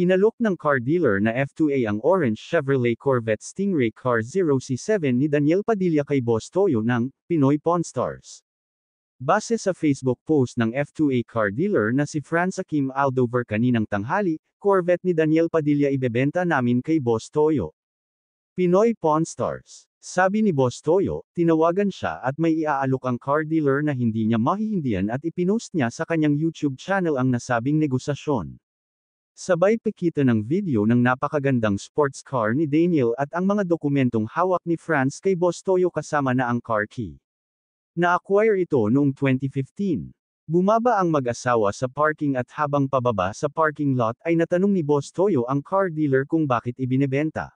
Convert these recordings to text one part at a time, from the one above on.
Inalok ng car dealer na F2A ang orange Chevrolet Corvette Stingray Car 0C7 ni Daniel Padilla kay Boss Toyo ng Pinoy Pawn Stars. Base sa Facebook post ng F2A car dealer na si Franz Akim Aldover kaninang tanghali, Corvette ni Daniel Padilla ibebenta namin kay Boss Toyo. Pinoy Pawn Stars. Sabi ni Boss Toyo, tinawagan siya at may iaalok ang car dealer na hindi niya mahihindihan at ipinost niya sa kanyang YouTube channel ang nasabing negosasyon. Sabay pakita ng video ng napakagandang sports car ni Daniel at ang mga dokumentong hawak ni Franz kay Boss Toyo kasama na ang car key. Na-acquire ito noong 2015. Bumaba ang mag-asawa sa parking at habang pababa sa parking lot ay natanong ni Boss Toyo ang car dealer kung bakit ibinebenta.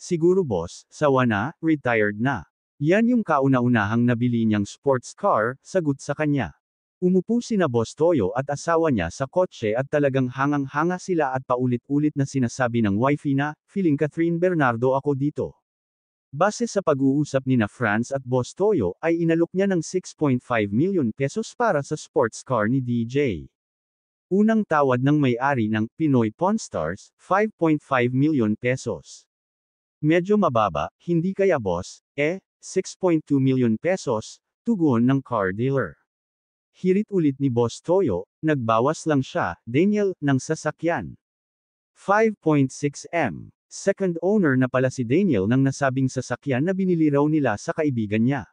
Siguro boss, sawa na, retired na. Yan yung kauna-unahang nabili niyang sports car, sagot sa kanya. Umupo sina Boss Toyo at asawa niya sa kotse at talagang hangang-hanga sila at paulit-ulit na sinasabi ng wifey na, "Feeling Catherine Bernardo ako dito." Base sa pag-uusap ni na Franz at Boss Toyo, ay inalok niya ng 6.5 million pesos para sa sports car ni DJ. Unang tawad ng may-ari ng Pinoy Pawn Stars, 5.5 million pesos. Medyo mababa, hindi kaya boss? 6.2 million pesos, tugon ng car dealer. Hirit ulit ni Boss Toyo, nagbawas lang siya, Daniel, ng sasakyan. 5.6 M. Second owner na pala si Daniel ng nasabing sasakyan na binili raw nila sa kaibigan niya.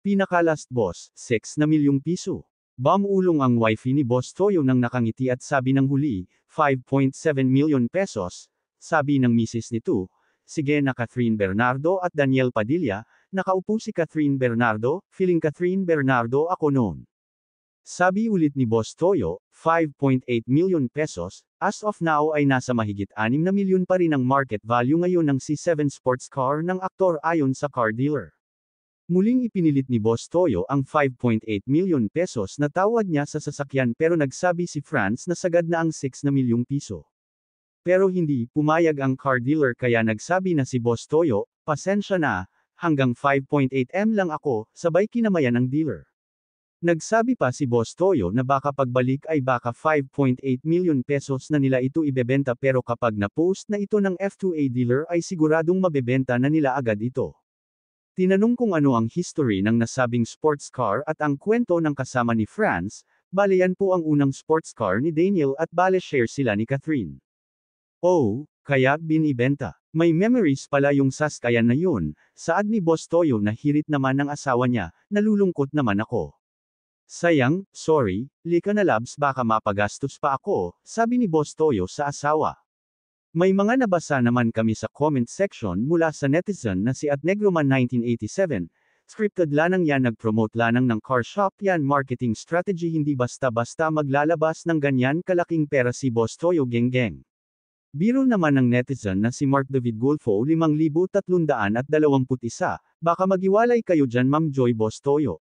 Pinaka-last boss, 6 na milyong piso. Bamulong ang wifey ni Boss Toyo nang nakangiti at sabi ng huli, 5.7 million pesos. Sabi ng misis nito, sige na Catherine Bernardo at Daniel Padilla, nakaupo si Catherine Bernardo, feeling Catherine Bernardo ako noon. Sabi ulit ni Boss Toyo, 5.8 million pesos, as of now ay nasa mahigit 6 na milyon pa rin ang market value ngayon ng C7 sports car ng aktor ayon sa car dealer. Muling ipinilit ni Boss Toyo ang 5.8 million pesos na tawad niya sa sasakyan pero nagsabi si Franz na sagad na ang 6 na milyong piso. Pero hindi pumayag ang car dealer kaya nagsabi na si Boss Toyo, pasensya na, hanggang 5.8 M lang ako, sabay kinamayan ng dealer. Nagsabi pa si Boss Toyo na baka pagbalik ay baka 5.8 million pesos na nila ito ibebenta pero kapag na-post na ito ng F2A dealer ay siguradong mabebenta na nila agad ito. Tinanong kung ano ang history ng nasabing sports car at ang kwento ng kasama ni Franz, bale yan po ang unang sports car ni Daniel at bale share sila ni Catherine. Oh, kaya binibenta. May memories pala yung sasakyan na yun, saad ni Boss Toyo na hirit naman ng asawa niya, nalulungkot naman ako. Sayang, sorry, lika na labs baka mapagastos pa ako, sabi ni Boss Toyo sa asawa. May mga nabasa naman kami sa comment section mula sa netizen na si @negroman 1987, scripted lanang yan nag-promote lanang ng car shop yan marketing strategy hindi basta-basta maglalabas ng ganyan kalaking pera si Boss Toyo geng-geng. Biro naman ng netizen na si Mark David Gulfo 5,321, baka magiwalay kayo dyan Ma'am Joy Boss Toyo.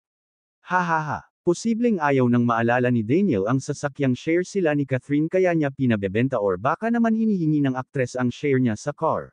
Hahaha. Posibleng ayaw nang maalala ni Daniel ang sasakyang share sila ni Catherine kaya niya pinabebenta or baka naman hinihingi ng aktres ang share niya sa car.